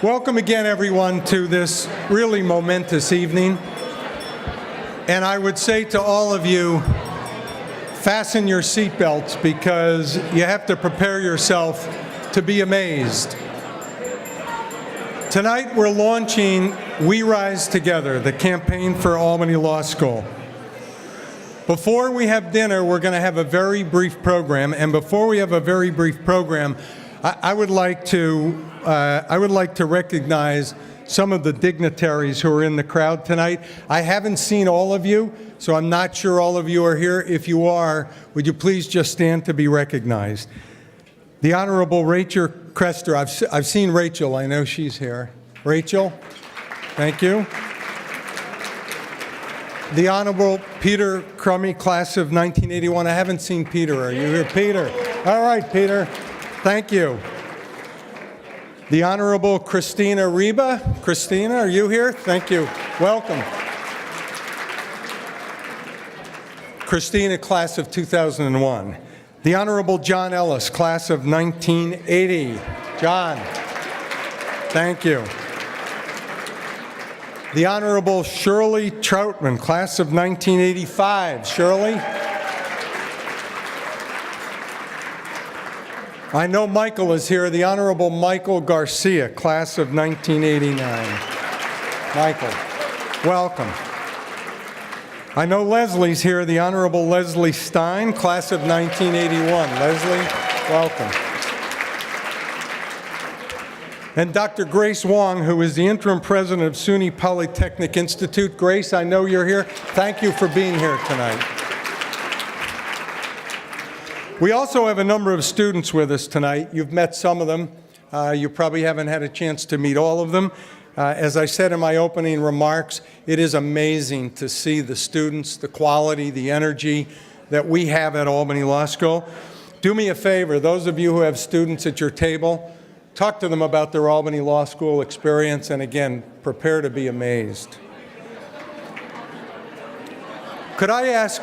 Welcome again, everyone, to this really momentous evening. And I would say to all of you, fasten your seatbelts because you have to prepare yourself to be amazed. Tonight we're launching We Rise Together, the campaign for Albany Law School. Before we have dinner, we're going to have a very brief program. And before we have a very brief program, I would like to recognize some of the dignitaries who are in the crowd tonight. I haven't seen all of you, so I'm not sure all of you are here. If you are, would you please just stand to be recognized? The Honorable Rachel Crester. I've seen Rachel. I know she's here. Rachel, thank you. The Honorable Peter Crummy, class of 1981. I haven't seen Peter. Are you here, Peter? All right, Peter. Thank you. The Honorable Christina Reba. Christina, are you here? Thank you. Welcome. Christina, class of 2001. The Honorable John Ellis, class of 1980. John, thank you. The Honorable Shirley Troutman, class of 1985. Shirley? I know Michael is here. The Honorable Michael Garcia, class of 1989. Michael, welcome. I know Leslie's here. The Honorable Leslie Stein, class of 1981. Leslie, welcome. And Dr. Grace Wong, who is the interim president of SUNY Polytechnic Institute. Grace, I know you're here. Thank you for being here tonight. We also have a number of students with us tonight. You've met some of them. You probably haven't had a chance to meet all of them. As I said in my opening remarks, it is amazing to see the students, the quality, the energy that we have at Albany Law School. Do me a favor, those of you who have students at your table, talk to them about their Albany Law School experience, and again, prepare to be amazed. Could I ask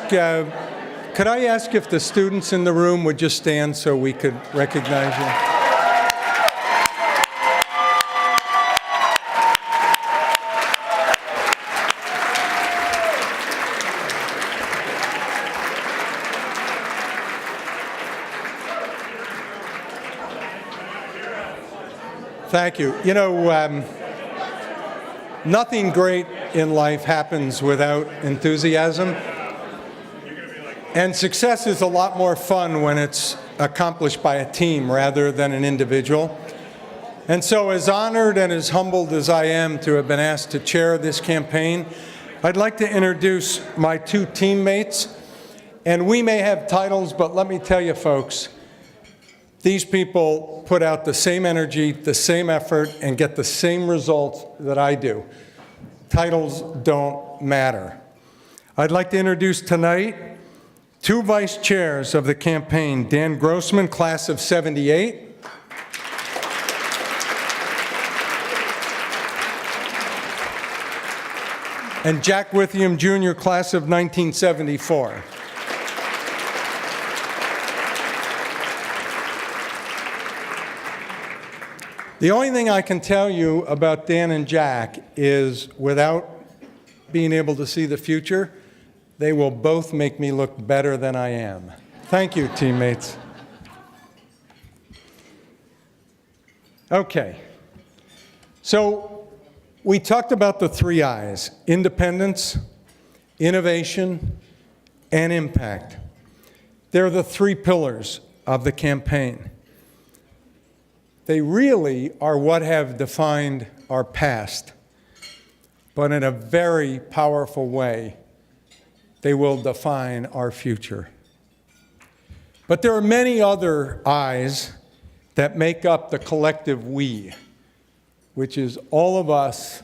if the students in the room would just stand so we could recognize you? Thank you. You know, nothing great in life happens without enthusiasm. And success is a lot more fun when it's accomplished by a team rather than an individual. And so as honored and as humbled as I am to have been asked to chair this campaign, I'd like to introduce my two teammates. And we may have titles, but let me tell you folks, these people put out the same energy, the same effort, and get the same results that I do. Titles don't matter. I'd like to introduce tonight two vice chairs of the campaign, Dan Grossman, class of 78. And Jack Withiam, Jr., class of 1974. The only thing I can tell you about Dan and Jack is, without being able to see the future, they will both make me look better than I am. Thank you, teammates. Okay. So we talked about the three I's: independence, innovation, and impact. They're the three pillars of the campaign. They really are what have defined our past, but in a very powerful way, they will define our future. But there are many other I's that make up the collective we, which is all of us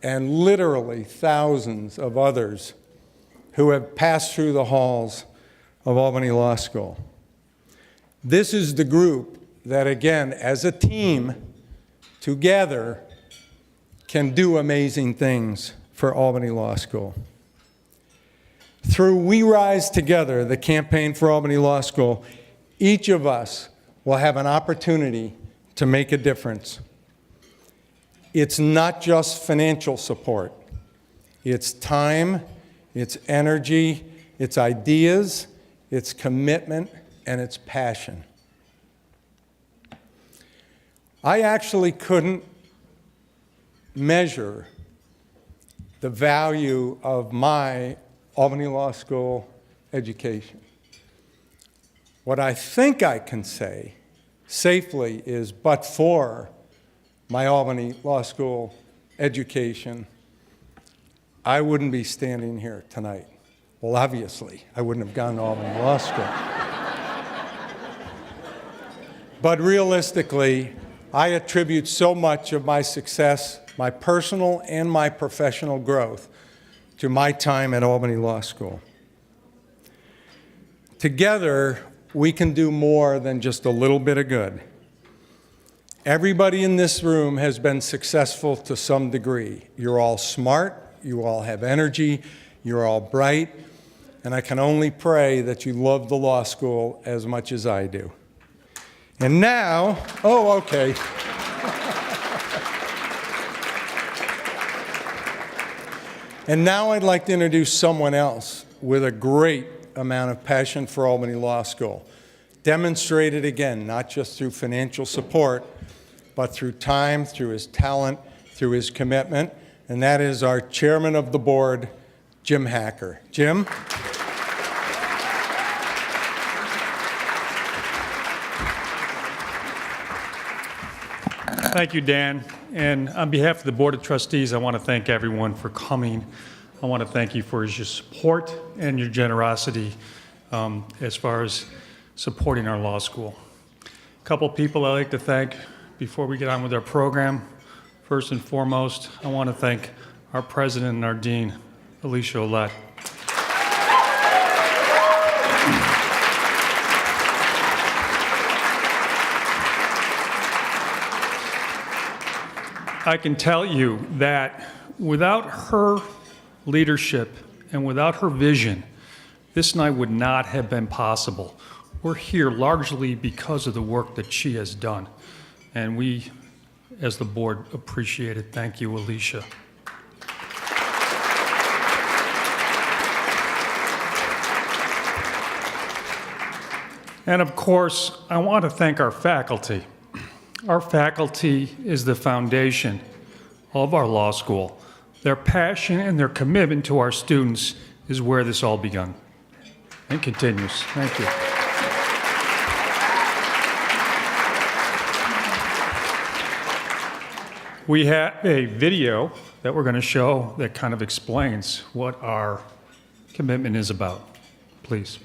and literally thousands of others who have passed through the halls of Albany Law School. This is the group that, again, as a team, together, can do amazing things for Albany Law School. Through We Rise Together, the campaign for Albany Law School, each of us will have an opportunity to make a difference. It's not just financial support. It's time, it's energy, it's ideas, it's commitment, and it's passion. I actually couldn't measure the value of my Albany Law School education. What I think I can say safely is, but for my Albany Law School education, I wouldn't be standing here tonight. Well, obviously, I wouldn't have gone to Albany Law School. But realistically, I attribute so much of my success, my personal and my professional growth, to my time at Albany Law School. Together, we can do more than just a little bit of good. Everybody in this room has been successful to some degree. You're all smart, you all have energy, you're all bright, and I can only pray that you love the law school as much as I do. And now, oh, okay. And now I'd like to introduce someone else with a great amount of passion for Albany Law School. Demonstrated again, not just through financial support, but through time, through his talent, through his commitment, and that is our chairman of the board, Jim Hacker. Jim? Thank you, Dan. And on behalf of the Board of Trustees, I want to thank everyone for coming. I want to thank you for your support and your generosity as far as supporting our law school. A couple people I'd like to thank before we get on with our program. First and foremost, I want to thank our president and our dean, Alicia Willette. I can tell you that without her leadership and without her vision, this night would not have been possible. We're here largely because of the work that she has done. And we, as the board, appreciate it. Thank you, Alicia. And of course, I want to thank our faculty. Our faculty is the foundation of our law school. Their passion and their commitment to our students is where this all begun and continues. Thank you. We have a video that we're going to show that kind of explains what our commitment is about. Please.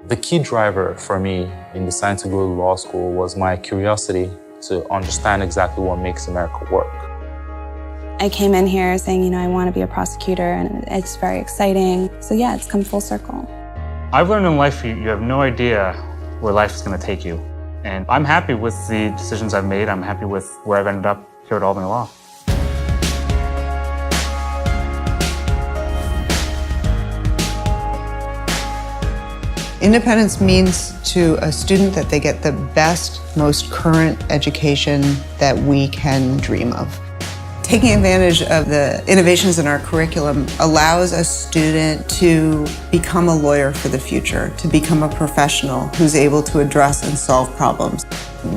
The key driver for me in deciding to go to law school was my curiosity to understand exactly what makes America work. I came in here saying, I want to be a prosecutor, and it's very exciting. So yeah, it's come full circle. I've learned in life you have no idea where life is going to take you. And I'm happy with the decisions I've made. I'm happy with where I've ended up here at Albany Law. Independence means to a student that they get the best, most current education that we can dream of. Taking advantage of the innovations in our curriculum allows a student to become a lawyer for the future, to become a professional who's able to address and solve problems.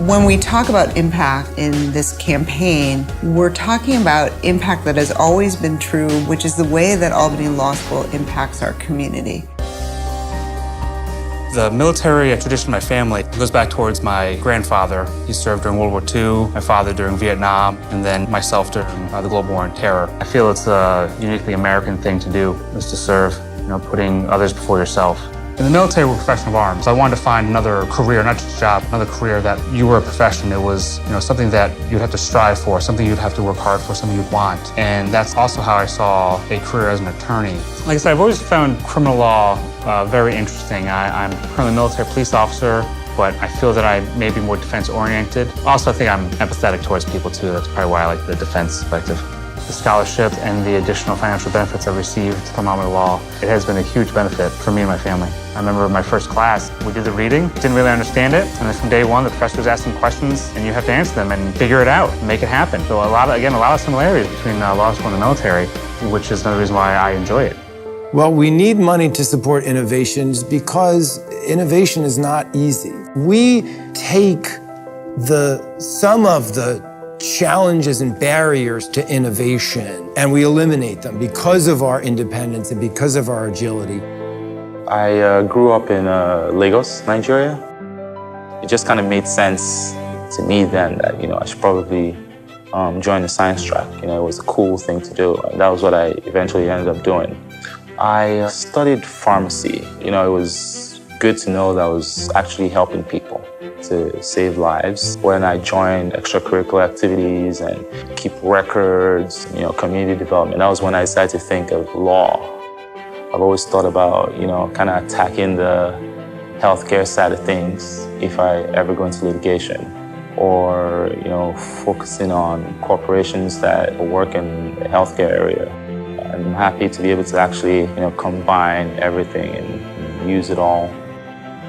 When we talk about impact in this campaign, we're talking about impact that has always been true, which is the way that Albany Law School impacts our community. The military tradition of my family goes back towards my grandfather. He served during World War II, my father during Vietnam, and then myself during the global war on terror. I feel it's a uniquely American thing to do, is to serve, putting others before yourself. In the military, we're a profession of arms. I wanted to find another career, not just a job, another career that you were a profession. It was, something that you'd have to strive for, something you'd have to work hard for, something you'd want. And that's also how I saw a career as an attorney. Like I said, I've always found criminal law very interesting. I'm currently a military police officer, but I feel that I may be more defense-oriented. Also, I think I'm empathetic towards people, too. That's probably why I like the defense perspective. the scholarship and the additional financial benefits I've received from Albany Law, it has been a huge benefit for me and my family. I remember my first class, we did the reading, didn't really understand it, and then from day one, the professor was asking questions, and you have to answer them and figure it out, and make it happen. So a lot of similarities between law school and the military, which is another reason why I enjoy it. Well, we need money to support innovations because innovation is not easy. We take some of the challenges and barriers to innovation and we eliminate them because of our independence and because of our agility. I grew up in Lagos, Nigeria. It just kind of made sense to me then that, I should probably join the science track. It was a cool thing to do, and that was what I eventually ended up doing. I studied pharmacy. It was good to know that I was actually helping people to save lives. When I joined extracurricular activities and keep records, community development, that was when I decided to think of law. I've always thought about, kind of attacking the healthcare side of things if I ever go into litigation, or, focusing on corporations that work in the healthcare area. I'm happy to be able to actually, combine everything and use it all.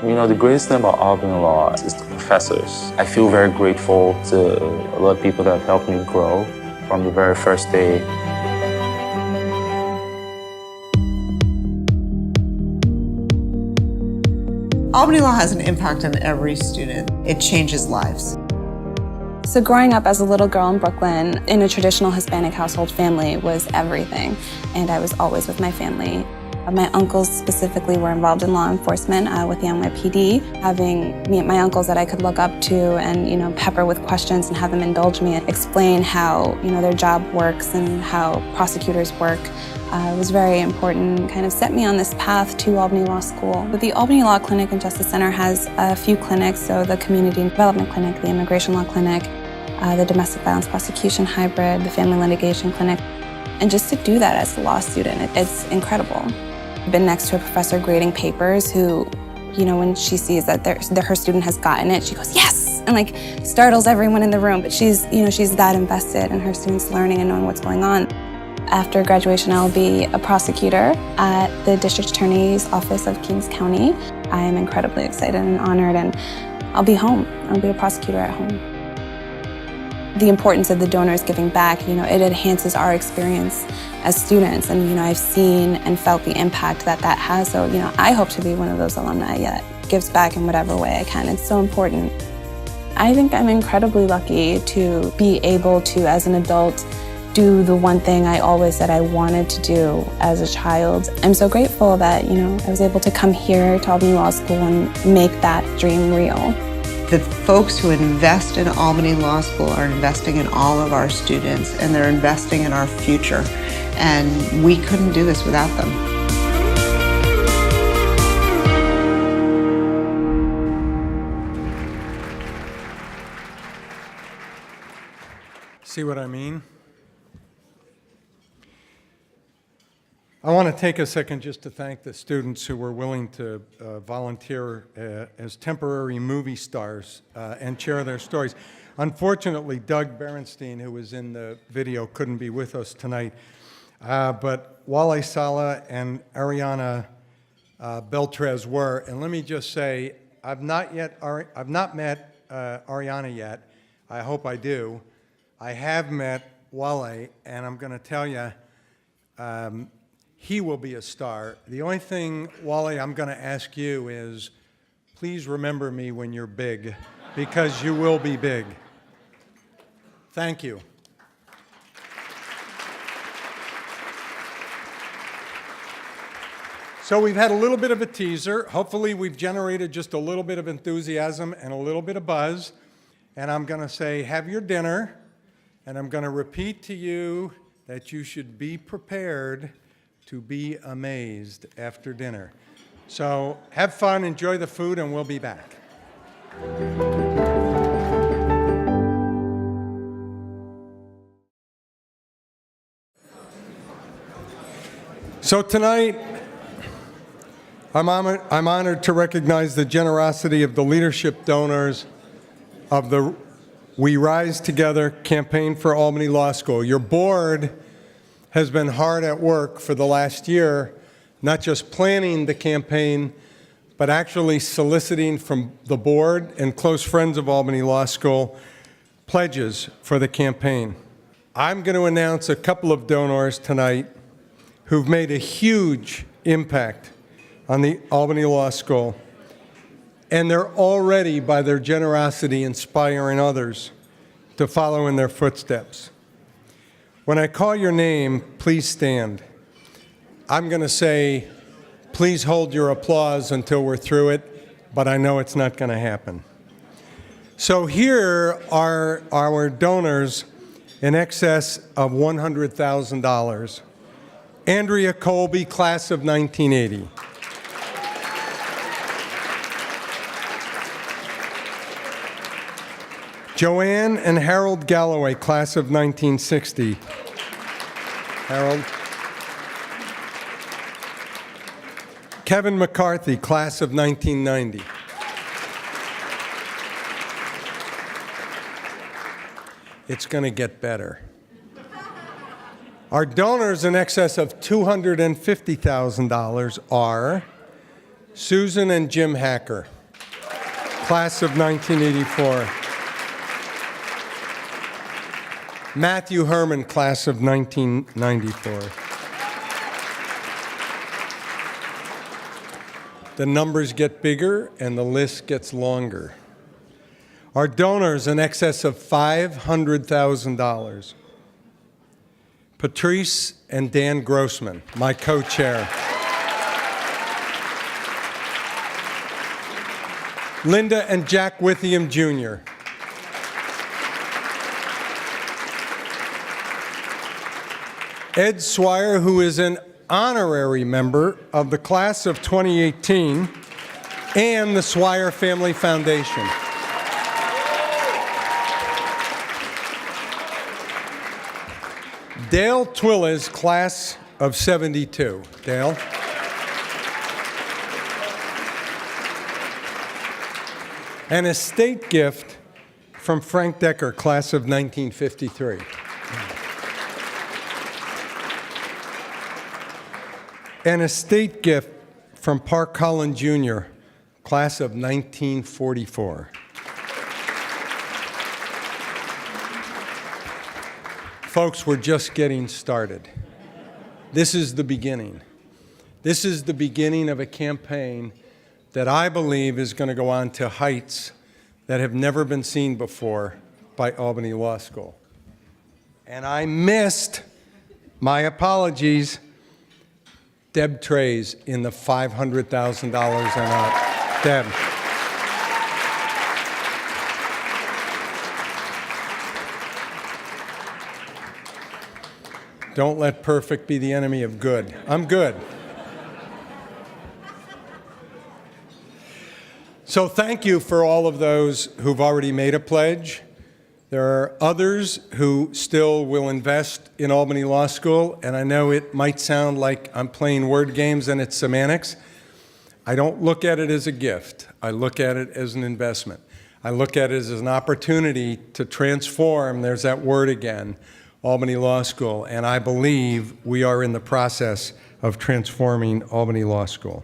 The greatest thing about Albany Law is the professors. I feel very grateful to a lot of people that have helped me grow from the very first day. Albany Law has an impact on every student. It changes lives. So growing up as a little girl in Brooklyn in a traditional Hispanic household family was everything, and I was always with my family. My uncles specifically were involved in law enforcement with the NYPD. Having my uncles that I could look up to and pepper with questions and have them indulge me and explain how their job works and how prosecutors work was very important, kind of set me on this path to Albany Law School. But the Albany Law Clinic and Justice Center has a few clinics, so the Community Development Clinic, the Immigration Law Clinic, the Domestic Violence Prosecution Hybrid, the Family Litigation Clinic. And just to do that as a law student, it's incredible. I've been next to a professor grading papers who, when she sees that her student has gotten it, she goes, yes, and startles everyone in the room. But she's that invested in her students learning and knowing what's going on. After graduation, I'll be a prosecutor at the District Attorney's Office of Kings County. I am incredibly excited and honored, and I'll be home. I'll be a prosecutor at home. The importance of the donors giving back, it enhances our experience as students, and I've seen and felt the impact that has. So I hope to be one of those alumni that gives back in whatever way I can. It's so important. I think I'm incredibly lucky to be able to, as an adult, do the one thing I always said I wanted to do as a child. I'm so grateful that I was able to come here to Albany Law School and make that dream real. The folks who invest in Albany Law School are investing in all of our students, and they're investing in our future. And we couldn't do this without them. See what I mean? I want to take a second just to thank the students who were willing to volunteer as temporary movie stars and share their stories. Unfortunately, Doug Berenstein, who was in the video, couldn't be with us tonight. But Wale Sala and Ariana Beltrez were. And let me just say, I've not met Ariana yet. I hope I do. I have met Wale, and I'm going to tell you, he will be a star. The only thing, Wale, I'm going to ask you is, please remember me when you're big, because you will be big. Thank you. So we've had a little bit of a teaser. Hopefully we've generated just a little bit of enthusiasm and a little bit of buzz. And I'm going to say, have your dinner. And I'm going to repeat to you that you should be prepared to be amazed after dinner. So have fun, enjoy the food, and we'll be back. So tonight, I'm honored to recognize the generosity of the leadership donors of the We Rise Together campaign for Albany Law School. Your board has been hard at work for the last year, not just planning the campaign, but actually soliciting from the board and close friends of Albany Law School pledges for the campaign. I'm going to announce a couple of donors tonight who've made a huge impact on the Albany Law School, and they're already, by their generosity, inspiring others to follow in their footsteps. When I call your name, please stand. I'm going to say, please hold your applause until we're through it, but I know it's not going to happen. So here are our donors in excess of $100,000. Andrea Colby, class of 1980. Joanne and Harold Galloway, class of 1960. Harold. Kevin McCarthy, class of 1990. It's going to get better. Our donors in excess of $250,000 are Susan and Jim Hacker, class of 1984. Matthew Herman, class of 1994. The numbers get bigger and the list gets longer. Our donors in excess of $500,000. Patrice and Dan Grossman, my co-chair. Linda and Jack Withiam Jr. Ed Swire, who is an honorary member of the class of 2018 and the Swire Family Foundation. Dale Twillis, class of 72. Dale. An estate gift from Frank Decker, class of 1953. An estate gift from Park Collin Jr., class of 1944. Folks, we're just getting started. This is the beginning. This is the beginning of a campaign that I believe is going to go on to heights that have never been seen before by Albany Law School. And I missed, my apologies, Deb Trays in the $500,000 and up. Deb. Don't let perfect be the enemy of good. I'm good. So thank you for all of those who've already made a pledge. There are others who still will invest in Albany Law School, and I know it might sound like I'm playing word games and it's semantics. I don't look at it as a gift. I look at it as an investment. I look at it as an opportunity to transform, there's that word again, Albany Law School, and I believe we are in the process of transforming Albany Law School.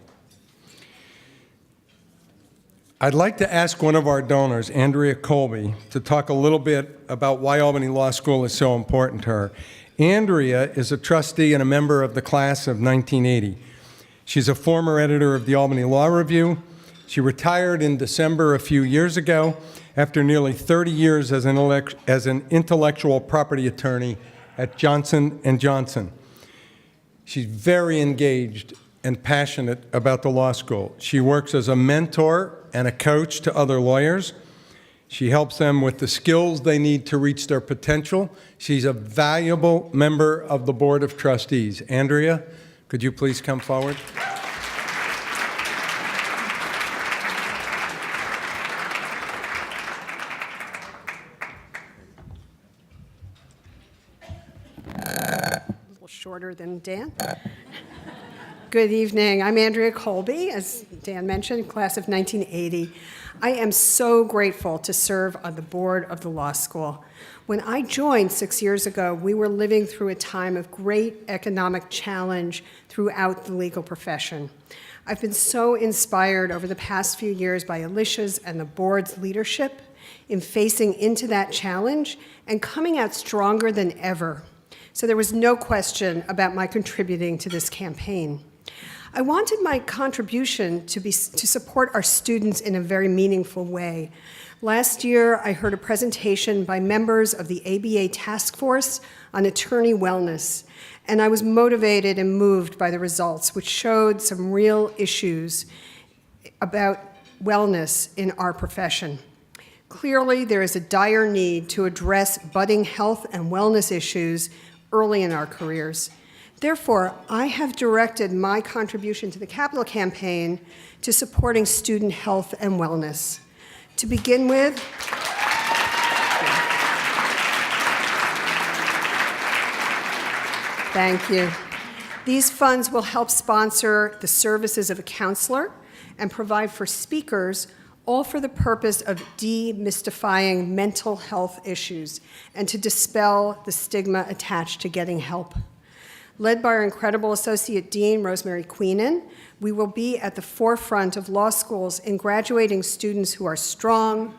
I'd like to ask one of our donors, Andrea Colby, to talk a little bit about why Albany Law School is so important to her. Andrea is a trustee and a member of the class of 1980. She's a former editor of the Albany Law Review. She retired in December a few years ago after nearly 30 years as an intellectual property attorney at Johnson & Johnson. She's very engaged and passionate about the law school. She works as a mentor and a coach to other lawyers. She helps them with the skills they need to reach their potential. She's a valuable member of the Board of Trustees. Andrea, could you please come forward? A little shorter than Dan. Good evening. I'm Andrea Colby, as Dan mentioned, class of 1980. I am so grateful to serve on the board of the law school. When I joined 6 years ago, we were living through a time of great economic challenge throughout the legal profession. I've been so inspired over the past few years by Alicia's and the board's leadership in facing into that challenge and coming out stronger than ever. So there was no question about my contributing to this campaign. I wanted my contribution to support our students in a very meaningful way. Last year, I heard a presentation by members of the ABA Task Force on Attorney Wellness, and I was motivated and moved by the results, which showed some real issues about wellness in our profession. Clearly, there is a dire need to address budding health and wellness issues early in our careers. Therefore, I have directed my contribution to the capital campaign to supporting student health and wellness. To begin with, thank you. These funds will help sponsor the services of a counselor and provide for speakers, all for the purpose of demystifying mental health issues and to dispel the stigma attached to getting help. Led by our incredible Associate Dean, Rosemary Queenan, we will be at the forefront of law schools in graduating students who are strong,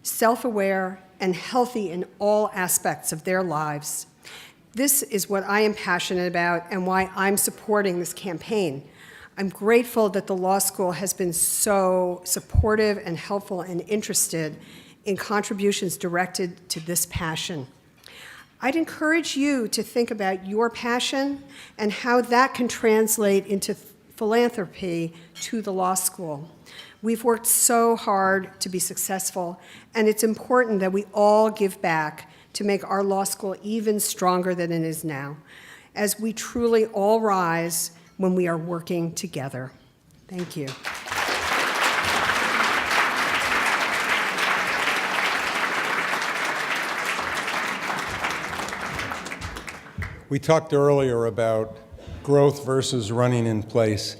self-aware, and healthy in all aspects of their lives. This is what I am passionate about and why I'm supporting this campaign. I'm grateful that the law school has been so supportive and helpful and interested in contributions directed to this passion. I'd encourage you to think about your passion and how that can translate into philanthropy to the law school. We've worked so hard to be successful, and it's important that we all give back to make our law school even stronger than it is now, as we truly all rise when we are working together. Thank you. We talked earlier about growth versus running in place.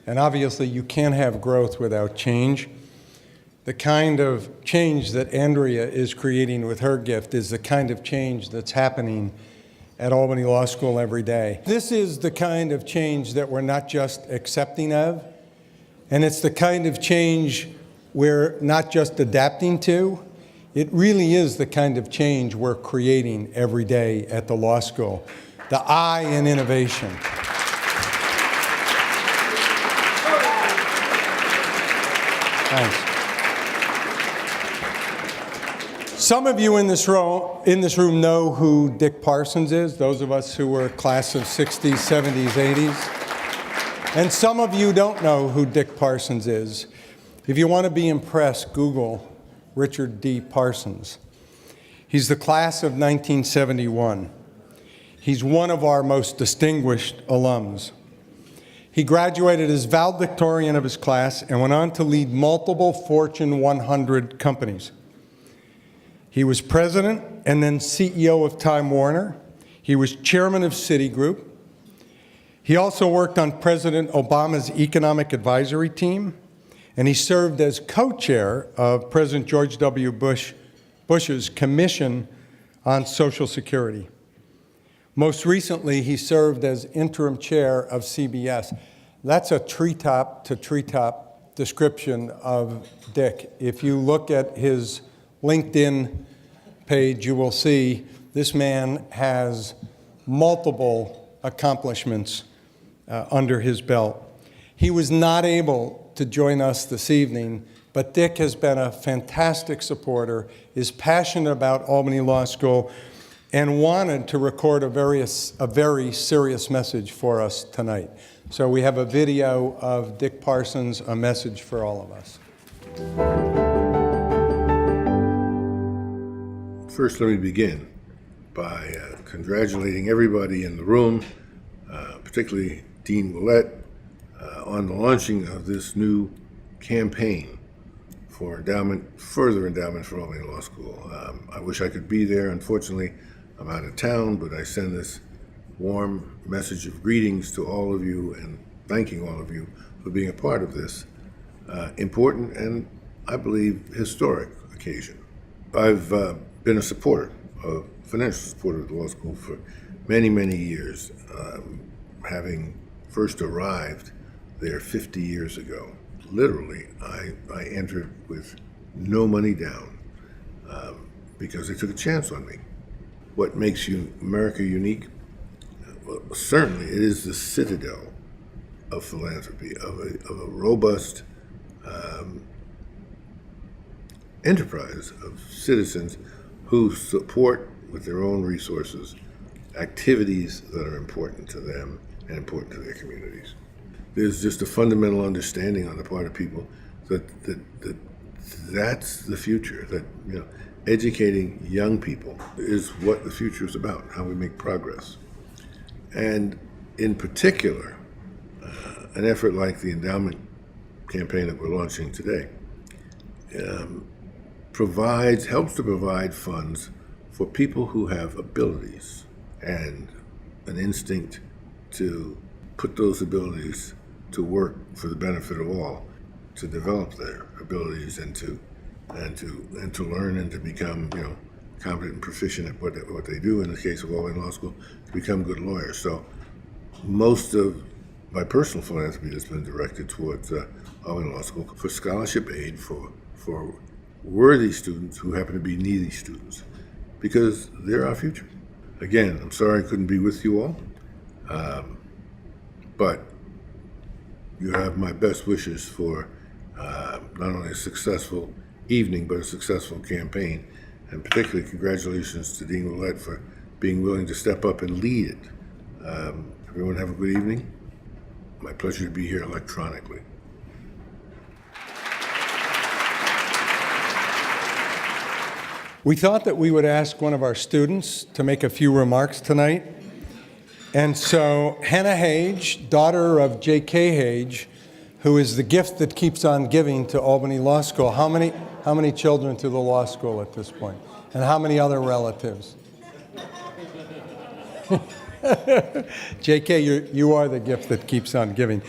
And obviously, you can't have growth without change. The kind of change that Andrea is creating with her gift is the kind of change that's happening at Albany Law School every day. This is the kind of change that we're not just accepting of, and it's the kind of change we're not just adapting to. It really is the kind of change we're creating every day at the law school. The I in innovation. Thanks. Some of you in this room know who Dick Parsons is, those of us who were class of 60s, 70s, 80s. And some of you don't know who Dick Parsons is. If you want to be impressed, Google Richard D. Parsons. He's the class of 1971. He's one of our most distinguished alums. He graduated as valedictorian of his class and went on to lead multiple Fortune 100 companies. He was president and then CEO of Time Warner. He was chairman of Citigroup. He also worked on President Obama's economic advisory team, and he served as co-chair of President George W. Bush's Commission on Social Security. Most recently, he served as interim chair of CBS. That's a treetop to treetop description of Dick. If you look at his LinkedIn page, you will see this man has multiple accomplishments under his belt. He was not able to join us this evening, but Dick has been a fantastic supporter, is passionate about Albany Law School, and wanted to record a very serious message for us tonight. So we have a video of Dick Parsons, a message for all of us. First, let me begin by congratulating everybody in the room, particularly Dean Willette, on the launching of this new campaign for further endowment for Albany Law School. I wish I could be there. Unfortunately, I'm out of town, but I send this warm message of greetings to all of you and thanking all of you for being a part of this important and, I believe, historic occasion. I've been a financial supporter of the law school for many, many years, having first arrived there 50 years ago. Literally, I entered with no money down because they took a chance on me. What makes America unique? Well, certainly it is the citadel of philanthropy, of a robust enterprise of citizens who support with their own resources activities that are important to them and important to their communities. There's just a fundamental understanding on the part of people that's the future, that educating young people is what the future is about, how we make progress. And in particular, an effort like the endowment campaign that we're launching today helps to provide funds for people who have abilities and an instinct to put those abilities to work for the benefit of all, to develop their abilities and to learn and to become competent and proficient at what they do. In the case of Albany Law School, to become good lawyers. So most of my personal philanthropy has been directed towards Albany Law School for scholarship aid for worthy students who happen to be needy students, because they're our future. Again, I'm sorry I couldn't be with you all, but you have my best wishes for not only a successful evening, but a successful campaign. And particularly congratulations to Dean Willette for being willing to step up and lead it. Everyone have a good evening. My pleasure to be here electronically. We thought that we would ask one of our students to make a few remarks tonight. And so Hannah Hage, daughter of J.K. Hage, who is the gift that keeps on giving to Albany Law School. How many children to the law school at this point? And how many other relatives? J.K., you are the gift that keeps on giving.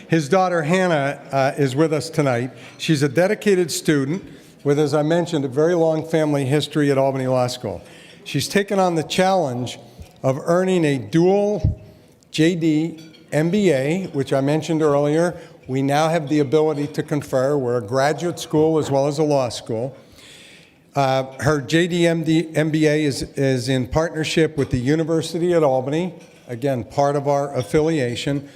His daughter Hannah is with us tonight. She's a dedicated student with, as I mentioned, a very long family history at Albany Law School. She's taken on the challenge of earning a dual JD MBA, which I mentioned earlier. We now have the ability to confer. We're a graduate school as well as a law school. Her JD MBA is in partnership with the University at Albany, again, part of our affiliation,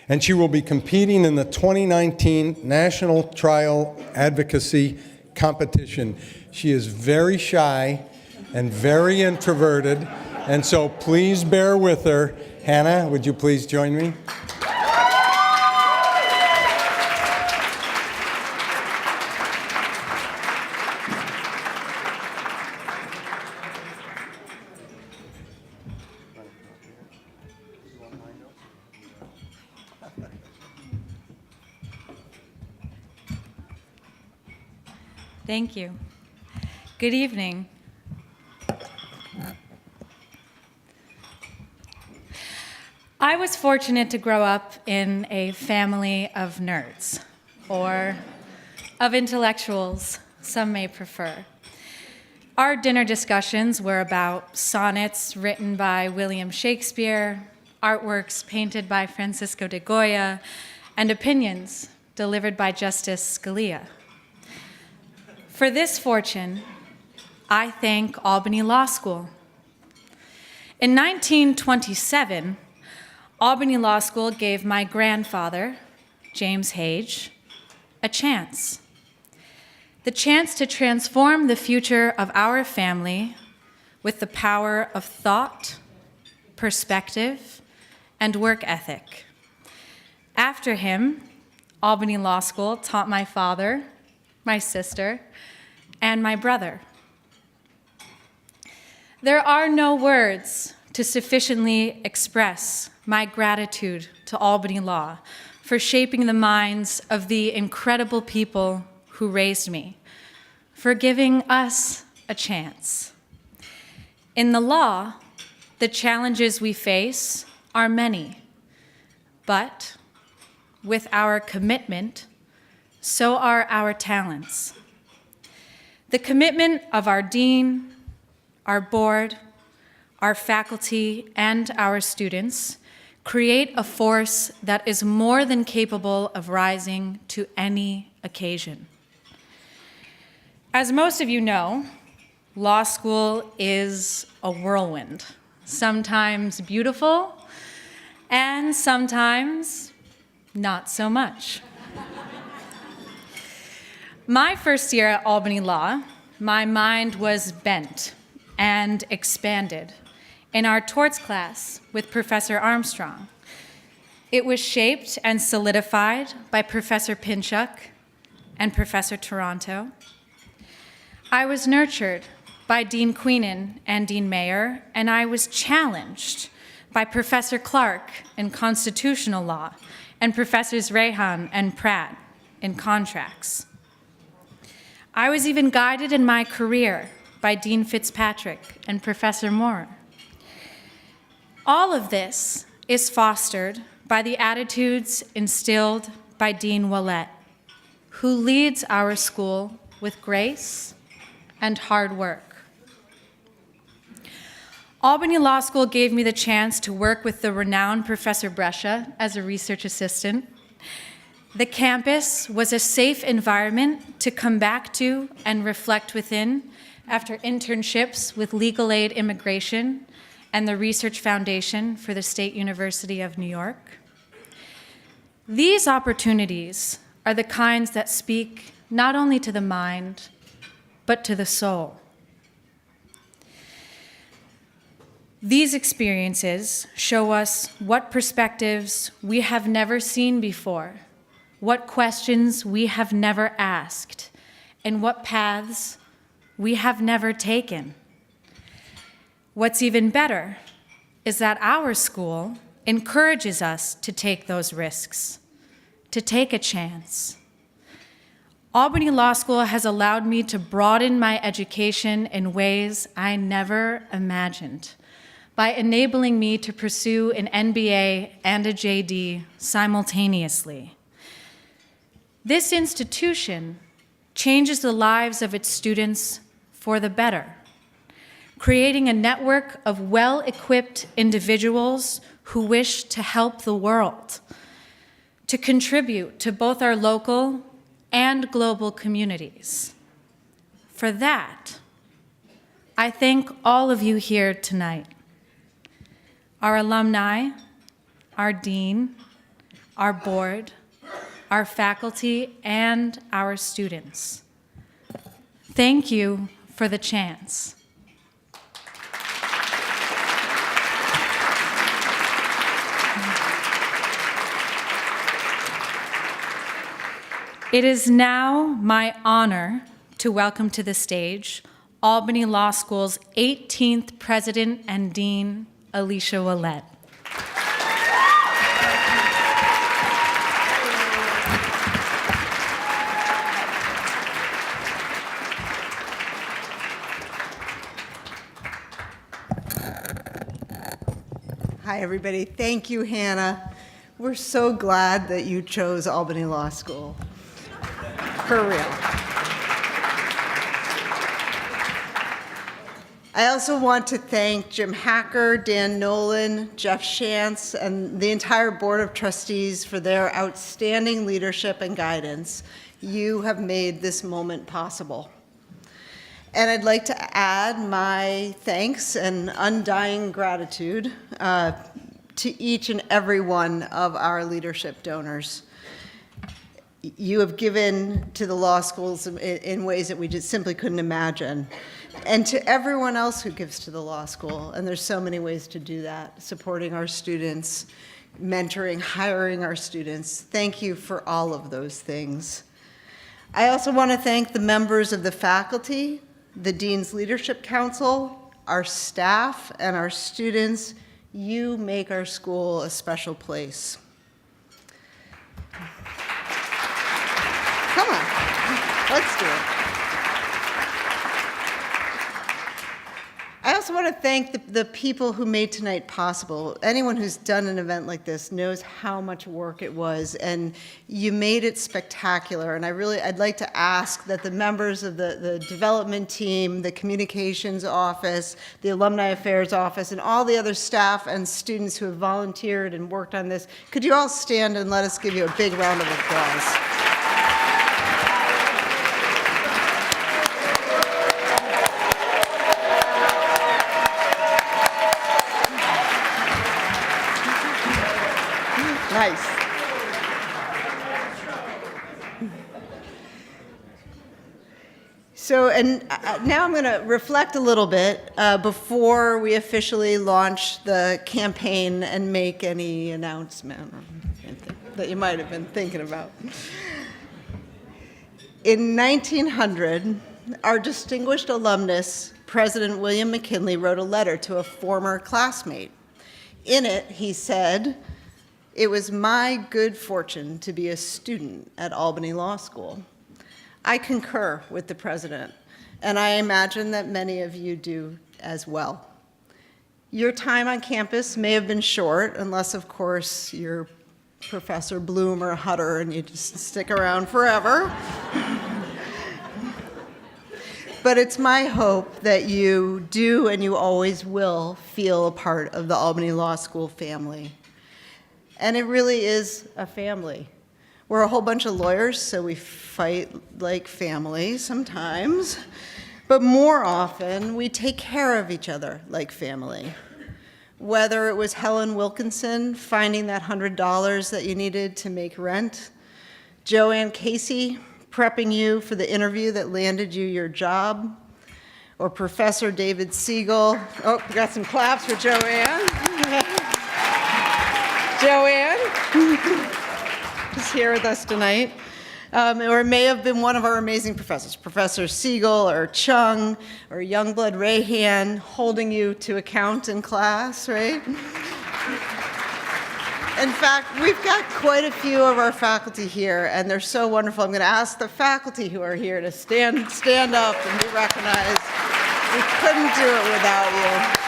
and she will be competing in the 2019 National Trial Advocacy Competition. She is very shy and very introverted, and so please bear with her. Hannah, would you please join me? Thank you. Good evening. I was fortunate to grow up in a family of nerds, or of intellectuals, some may prefer. Our dinner discussions were about sonnets written by William Shakespeare, artworks painted by Francisco de Goya, and opinions delivered by Justice Scalia. For this fortune, I thank Albany Law School. In 1927, Albany Law School gave my grandfather, James Hage, a chance. The chance to transform the future of our family with the power of thought, perspective, and work ethic. After him, Albany Law School taught my father, my sister, and my brother. There are no words to sufficiently express my gratitude to Albany Law for shaping the minds of the incredible people who raised me, for giving us a chance. In the law, the challenges we face are many, but with our commitment, so are our talents. The commitment of our dean, our board, our faculty, and our students create a force that is more than capable of rising to any occasion. As most of you know, law school is a whirlwind, sometimes beautiful and sometimes not so much. My first year at Albany Law, my mind was bent and expanded in our torts class with Professor Armstrong. It was shaped and solidified by Professor Pinchuk and Professor Toronto. I was nurtured by Dean Queenan and Dean Mayer, and I was challenged by Professor Clark in constitutional law and Professors Rehan and Pratt in contracts. I was even guided in my career by Dean Fitzpatrick and Professor Moore. All of this is fostered by the attitudes instilled by Dean Willette, who leads our school with grace and hard work. Albany Law School gave me the chance to work with the renowned Professor Brescia as a research assistant. The campus was a safe environment to come back to and reflect within after internships with Legal Aid Immigration and the Research Foundation for the State University of New York. These opportunities are the kinds that speak not only to the mind, but to the soul. These experiences show us what perspectives we have never seen before, what questions we have never asked, and what paths we have never taken. What's even better is that our school encourages us to take those risks, to take a chance. Albany Law School has allowed me to broaden my education in ways I never imagined, by enabling me to pursue an MBA and a JD simultaneously. This institution changes the lives of its students for the better, creating a network of well-equipped individuals who wish to help the world, to contribute to both our local and global communities. For that, I thank all of you here tonight, our alumni, our dean, our board, our faculty, and our students. Thank you for the chance. It is now my honor to welcome to the stage Albany Law School's 18th President and Dean, Alicia Willette. Hi, everybody. Thank you, Hannah. We're so glad that you chose Albany Law School. For real. I also want to thank Jim Hacker, Dan Nolan, Jeff Shantz, and the entire Board of Trustees for their outstanding leadership and guidance. You have made this moment possible. And I'd like to add my thanks and undying gratitude to each and every one of our leadership donors. You have given to the law schools in ways that we just simply couldn't imagine. And to everyone else who gives to the law school, and there's so many ways to do that, supporting our students, mentoring, hiring our students. Thank you for all of those things. I also want to thank the members of the faculty, the Dean's Leadership Council, our staff, and our students. You make our school a special place. Come on, let's do it. I also want to thank the people who made tonight possible. Anyone who's done an event like this knows how much work it was, and you made it spectacular. And I'd like to ask that the members of the development team, the communications office, the alumni affairs office, and all the other staff and students who have volunteered and worked on this, could you all stand and let us give you a big round of applause? Nice. So, and now I'm going to reflect a little bit before we officially launch the campaign and make any announcement that you might have been thinking about. In 1900, our distinguished alumnus, President William McKinley, wrote a letter to a former classmate. In it, he said, "It was my good fortune to be a student at Albany Law School." I concur with the president, and I imagine that many of you do as well. Your time on campus may have been short, unless, of course, you're Professor Bloom or Hutter and you just stick around forever. But it's my hope that you do and you always will feel a part of the Albany Law School family. And it really is a family. We're a whole bunch of lawyers, so we fight like family sometimes. But more often, we take care of each other like family. Whether it was Helen Wilkinson finding that $100 that you needed to make rent, Joanne Casey prepping you for the interview that landed you your job, or Professor David Siegel. Oh, we got some claps for Joanne. Joanne is here with us tonight. Or it may have been one of our amazing professors, Professor Siegel or Chung or Youngblood Rayhan, holding you to account in class, right? In fact, we've got quite a few of our faculty here, and they're so wonderful. I'm going to ask the faculty who are here to stand up and be recognized. We couldn't do it without you.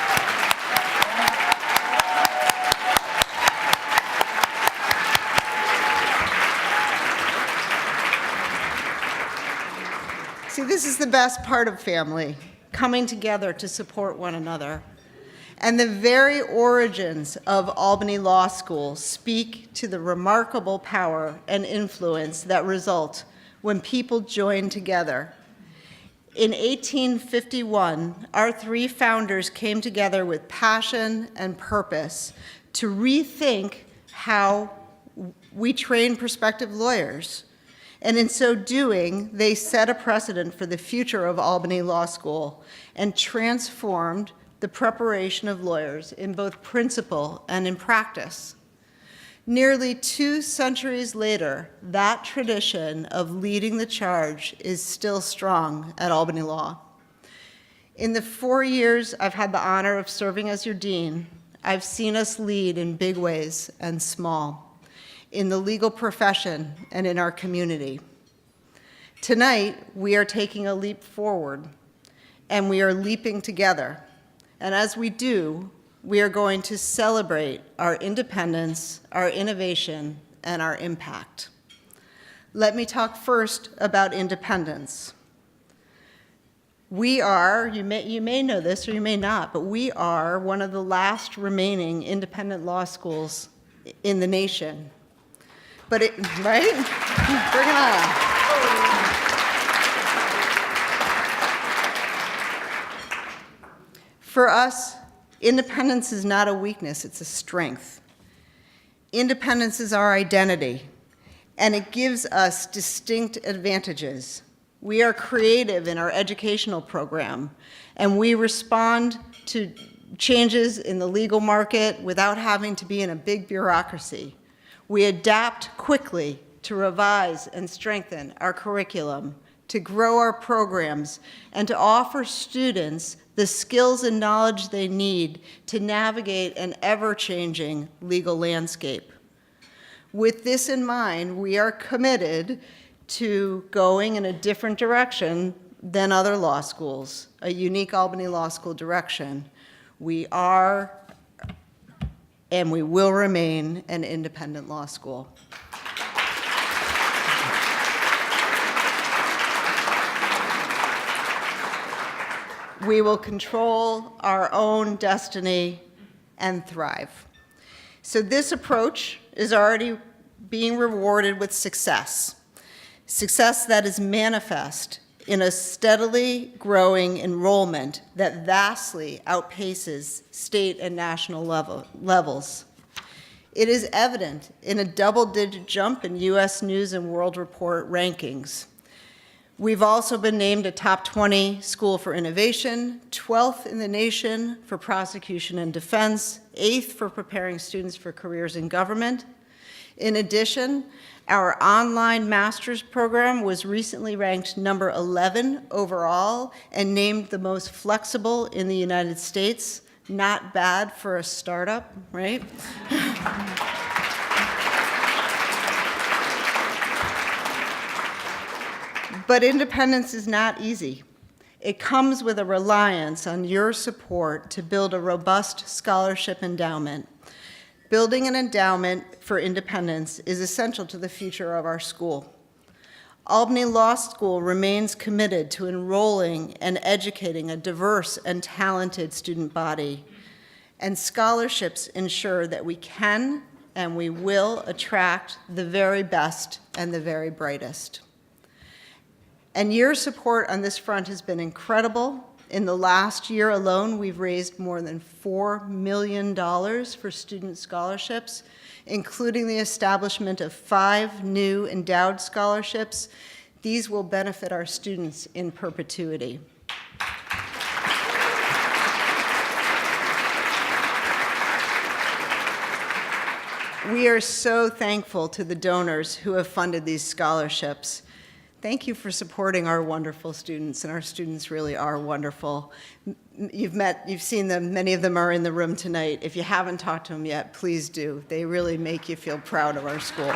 See, this is the best part of family, coming together to support one another. And the very origins of Albany Law School speak to the remarkable power and influence that result when people join together. In 1851, our three founders came together with passion and purpose to rethink how we train prospective lawyers. And in so doing, they set a precedent for the future of Albany Law School and transformed the preparation of lawyers in both principle and in practice. Nearly 2 centuries later, that tradition of leading the charge is still strong at Albany Law. In the 4 years I've had the honor of serving as your dean, I've seen us lead in big ways and small, in the legal profession and in our community. Tonight, we are taking a leap forward, and we are leaping together. And as we do, we are going to celebrate our independence, our innovation, and our impact. Let me talk first about independence. We are, you may know this or you may not, but we are one of the last remaining independent law schools in the nation. But it, right? Bring it on. For us, independence is not a weakness, it's a strength. Independence is our identity, and it gives us distinct advantages. We are creative in our educational program, and we respond to changes in the legal market without having to be in a big bureaucracy. We adapt quickly to revise and strengthen our curriculum, to grow our programs, and to offer students the skills and knowledge they need to navigate an ever-changing legal landscape. With this in mind, we are committed to going in a different direction than other law schools, a unique Albany Law School direction, we are and we will remain an independent law school. We will control our own destiny and thrive. So this approach is already being rewarded with success. Success that is manifest in a steadily growing enrollment that vastly outpaces state and national levels. It is evident in a double-digit jump in U.S. News and World Report rankings. We've also been named a top 20 school for innovation, 12th in the nation for prosecution and defense, 8th for preparing students for careers in government. In addition, our online master's program was recently ranked number 11 overall and named the most flexible in the United States. Not bad for a startup, right? But independence is not easy. It comes with a reliance on your support to build a robust scholarship endowment. Building an endowment for independence is essential to the future of our school. Albany Law School remains committed to enrolling and educating a diverse and talented student body, and scholarships ensure that we can and we will attract the very best and the very brightest. And your support on this front has been incredible. In the last year alone, we've raised more than $4 million for student scholarships, including the establishment of 5 new endowed scholarships. These will benefit our students in perpetuity. We are so thankful to the donors who have funded these scholarships. Thank you for supporting our wonderful students, and our students really are wonderful. You've seen them, many of them are in the room tonight. If you haven't talked to them yet, please do. They really make you feel proud of our school.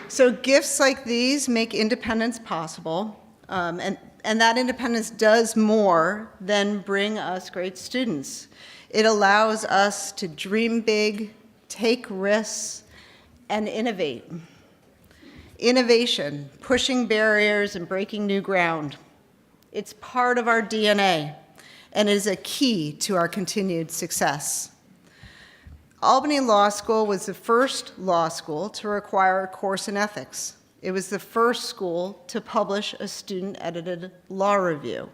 So gifts like these make independence possible, and that independence does more than bring us great students. It allows us to dream big, take risks, and innovate. Innovation, pushing barriers and breaking new ground. It's part of our DNA, and it is a key to our continued success. Albany Law School was the first law school to require a course in ethics. It was the first school to publish a student-edited law review.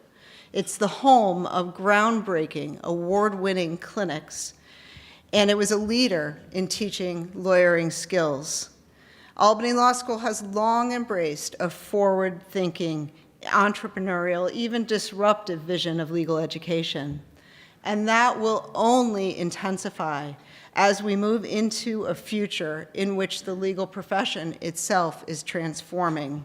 It's the home of groundbreaking, award-winning clinics, and it was a leader in teaching lawyering skills. Albany Law School has long embraced a forward-thinking, entrepreneurial, even disruptive vision of legal education. And that will only intensify as we move into a future in which the legal profession itself is transforming.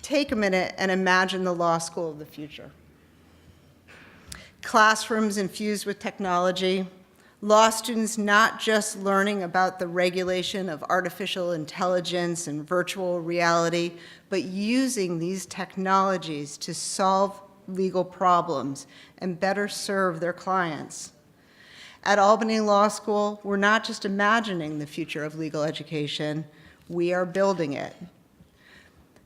Take a minute and imagine the law school of the future. Classrooms infused with technology, law students not just learning about the regulation of artificial intelligence and virtual reality, but using these technologies to solve legal problems and better serve their clients. At Albany Law School, we're not just imagining the future of legal education, we are building it.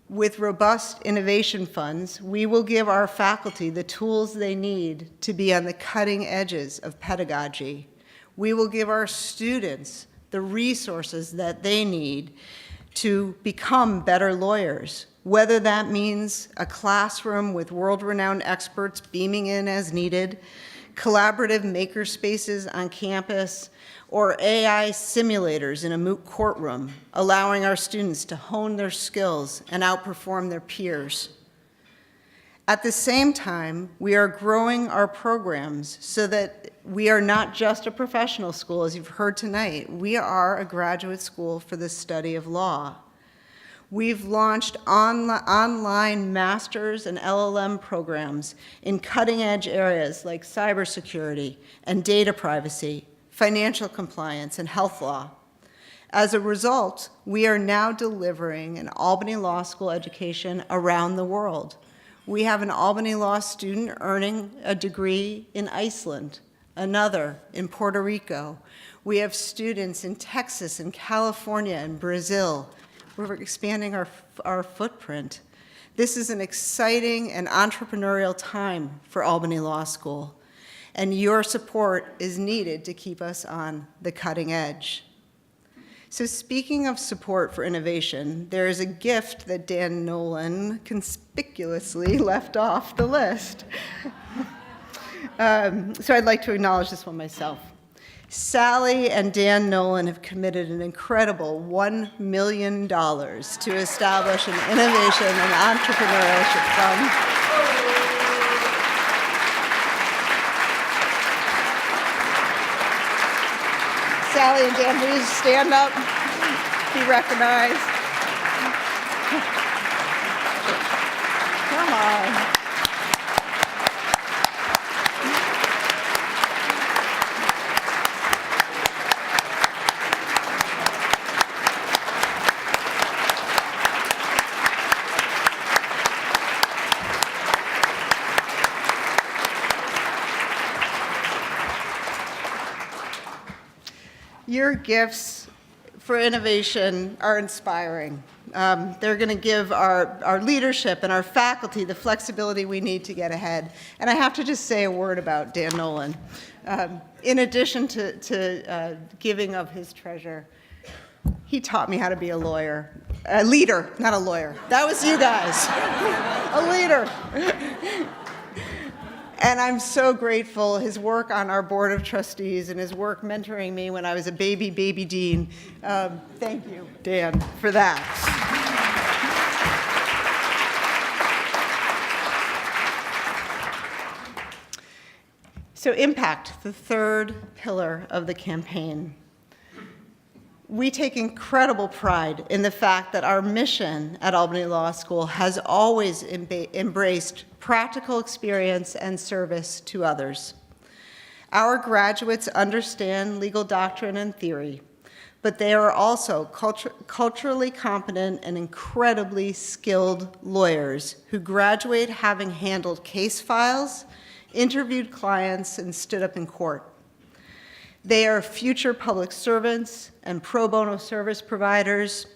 With robust innovation funds, we will give our faculty the tools they need to be on the cutting edges of pedagogy. We will give our students the resources that they need to become better lawyers, whether that means a classroom with world-renowned experts beaming in as needed, collaborative maker spaces on campus, or AI simulators in a moot courtroom, allowing our students to hone their skills and outperform their peers. At the same time, we are growing our programs so that we are not just a professional school, as you've heard tonight. We are a graduate school for the study of law. We've launched online master's and LLM programs in cutting-edge areas like cybersecurity and data privacy, financial compliance, and health law. As a result, we are now delivering an Albany Law School education around the world. We have an Albany Law student earning a degree in Iceland, another in Puerto Rico. We have students in Texas and California and Brazil. We're expanding our footprint. This is an exciting and entrepreneurial time for Albany Law School, and your support is needed to keep us on the cutting edge. So speaking of support for innovation, there is a gift that Dan Nolan conspicuously left off the list. So I'd like to acknowledge this one myself. Sally and Dan Nolan have committed an incredible $1 million to establish an innovation and entrepreneurship fund. Sally and Dan, please stand up, be recognized. Come on. Your gifts for innovation are inspiring. They're going to give our leadership and our faculty the flexibility we need to get ahead. And I have to just say a word about Dan Nolan. In addition to giving of his treasure, he taught me how to be a lawyer. A leader, not a lawyer. That was you guys. A leader. And I'm so grateful, his work on our board of trustees and his work mentoring me when I was a baby dean. Thank you, Dan, for that. So impact, the third pillar of the campaign. We take incredible pride in the fact that our mission at Albany Law School has always embraced practical experience and service to others. Our graduates understand legal doctrine and theory, but they are also culturally competent and incredibly skilled lawyers who graduate having handled case files, interviewed clients, and stood up in court. They are future public servants and pro bono service providers,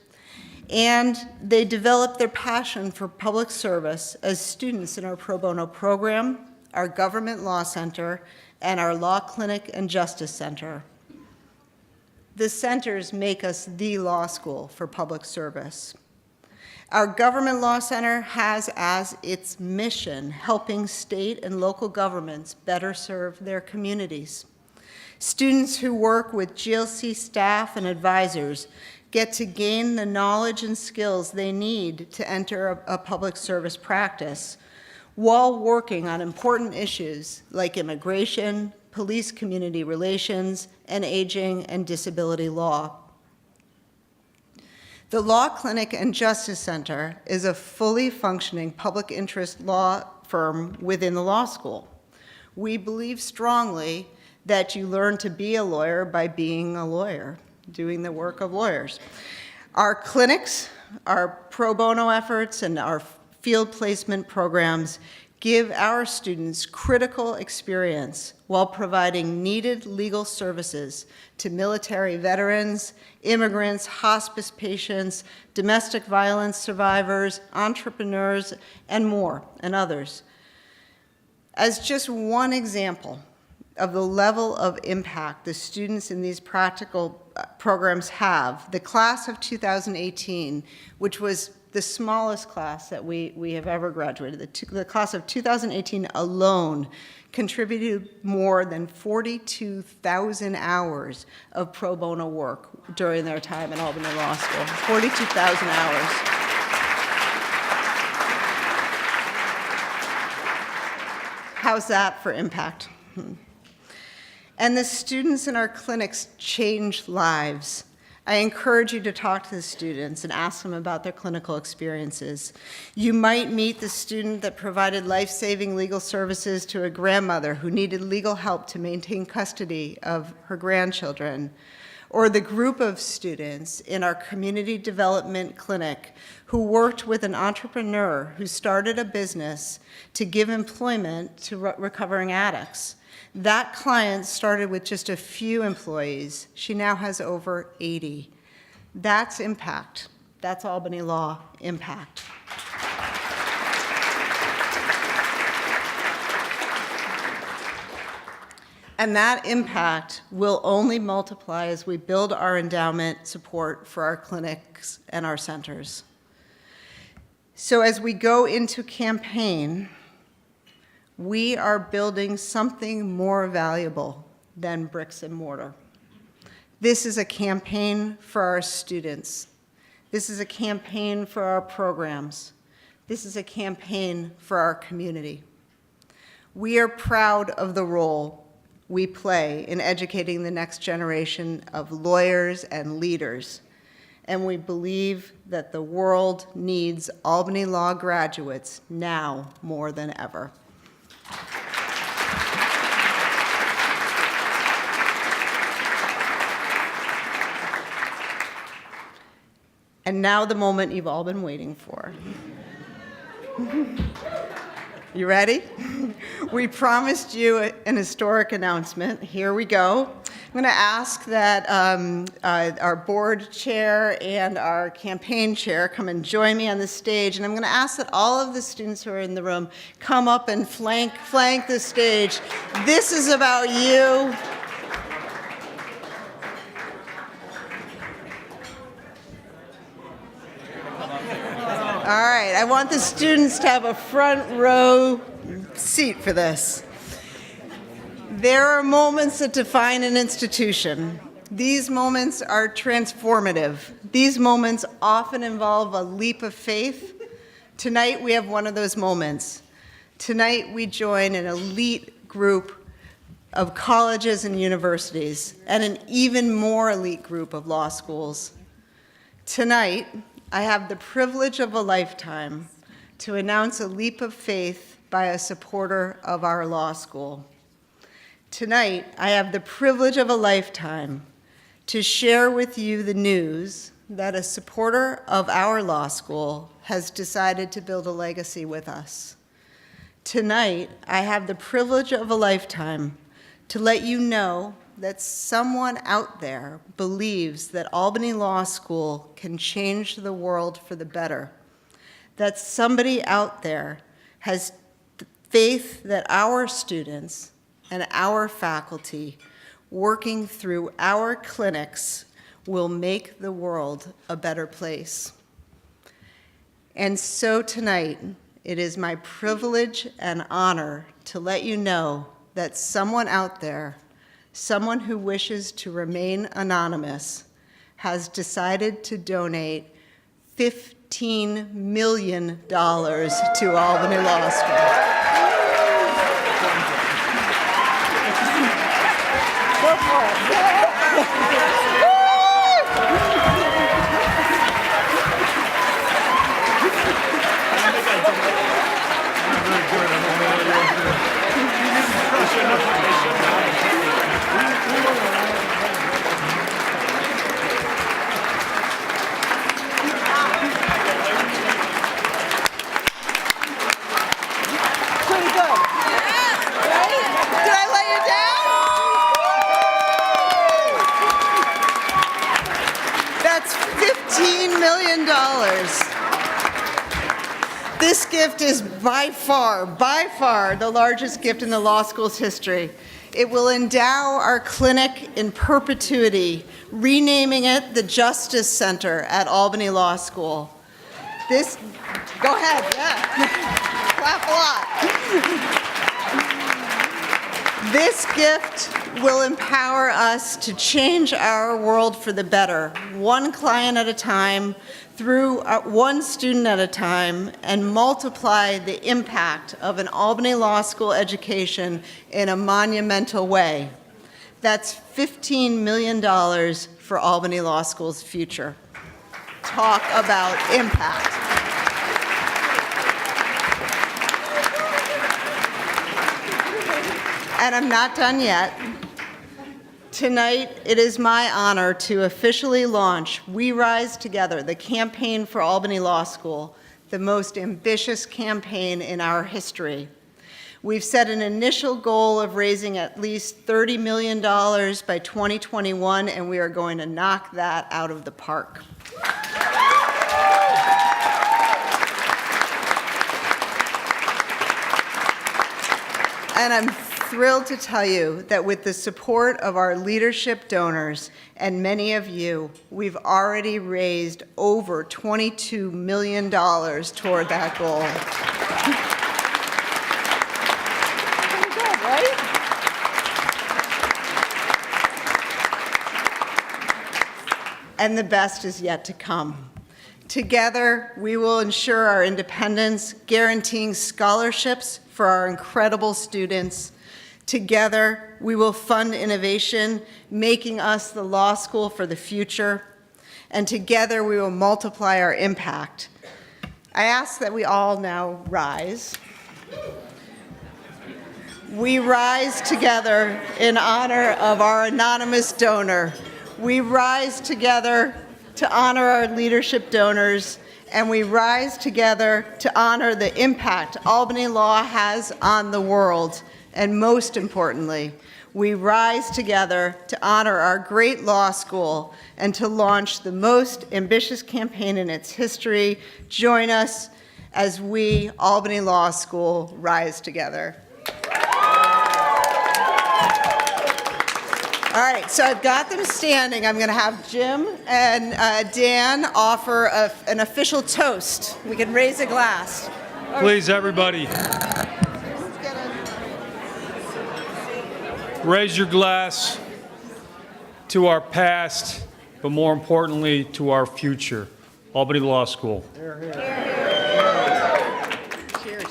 and they develop their passion for public service as students in our pro bono program, our government law center, and our law clinic and justice center. The centers make us the law school for public service. Our government law center has as its mission helping state and local governments better serve their communities. Students who work with GLC staff and advisors get to gain the knowledge and skills they need to enter a public service practice while working on important issues like immigration, police community relations, and aging and disability law. The Law Clinic and Justice Center is a fully functioning public interest law firm within the law school. We believe strongly that you learn to be a lawyer by being a lawyer, doing the work of lawyers. Our clinics, our pro bono efforts, and our field placement programs give our students critical experience while providing needed legal services to military veterans, immigrants, hospice patients, domestic violence survivors, entrepreneurs, and more, and others. As just one example of the level of impact the students in these practical programs have, the class of 2018, which was the smallest class that we have ever graduated, the class of 2018 alone contributed more than 42,000 hours of pro bono work during their time at Albany Law School. 42,000 hours. How's that for impact? And the students in our clinics change lives. I encourage you to talk to the students and ask them about their clinical experiences. You might meet the student that provided life-saving legal services to a grandmother who needed legal help to maintain custody of her grandchildren. or the group of students in our community development clinic who worked with an entrepreneur who started a business to give employment to recovering addicts. That client started with just a few employees. She now has over 80. That's impact. That's Albany Law impact. And that impact will only multiply as we build our endowment support for our clinics and our centers. So as we go into campaign, we are building something more valuable than bricks and mortar. This is a campaign for our students. This is a campaign for our programs. This is a campaign for our community. We are proud of the role we play in educating the next generation of lawyers and leaders, and we believe that the world needs Albany Law graduates now more than ever. And now the moment you've all been waiting for. You ready? We promised you an historic announcement. Here we go. I'm going to ask that our board chair and our campaign chair come and join me on the stage, and I'm going to ask that all of the students who are in the room come up and flank the stage. This is about you. All right, I want the students to have a front row seat for this. There are moments that define an institution. These moments are transformative. These moments often involve a leap of faith. Tonight we have one of those moments. Tonight we join an elite group of colleges and universities and an even more elite group of law schools. Tonight, I have the privilege of a lifetime to announce a leap of faith by a supporter of our law school. Tonight, I have the privilege of a lifetime to share with you the news that a supporter of our law school has decided to build a legacy with us. Tonight, I have the privilege of a lifetime to let you know that someone out there believes that Albany Law School can change the world for the better. That somebody out there has faith that our students and our faculty working through our clinics will make the world a better place. And so tonight, it is my privilege and honor to let you know that someone out there, someone who wishes to remain anonymous, has decided to donate $15 million to Albany Law School. Go for it. This gift is by far the largest gift in the law school's history. It will endow our clinic in perpetuity, renaming it the Justice Center at Albany Law School. This, go ahead, yeah. Clap a lot. This gift will empower us to change our world for the better, one client at a time, through one student at a time, and multiply the impact of an Albany Law School education in a monumental way. That's $15 million for Albany Law School's future. Talk about impact. And I'm not done yet. Tonight, it is my honor to officially launch We Rise Together, the campaign for Albany Law School, the most ambitious campaign in our history. We've set an initial goal of raising at least $30 million by 2021, and we are going to knock that out of the park. And I'm thrilled to tell you that with the support of our leadership donors and many of you, we've already raised over $22 million toward that goal. Pretty good, right? And the best is yet to come. Together, we will ensure our independence, guaranteeing scholarships for our incredible students. Together, we will fund innovation, making us the law school for the future. And together, we will multiply our impact. I ask that we all now rise. We rise together in honor of our anonymous donor. We rise together to honor our leadership donors, and we rise together to honor the impact Albany Law has on the world. And most importantly, we rise together to honor our great law school and to launch the most ambitious campaign in its history. Join us as we, Albany Law School, rise together. All right, so I've got them standing. I'm going to have Jim and Dan offer an official toast. We can raise a glass. Please, everybody, raise your glass to our past, but more importantly, to our future. Albany Law School. Cheers.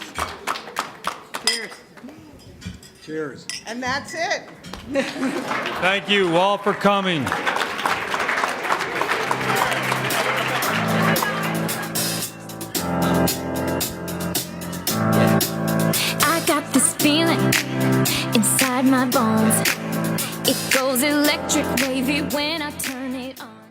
Cheers. Cheers. And that's it. Thank you all for coming. I got this feeling inside my bones. It goes electric wavy when I turn it on.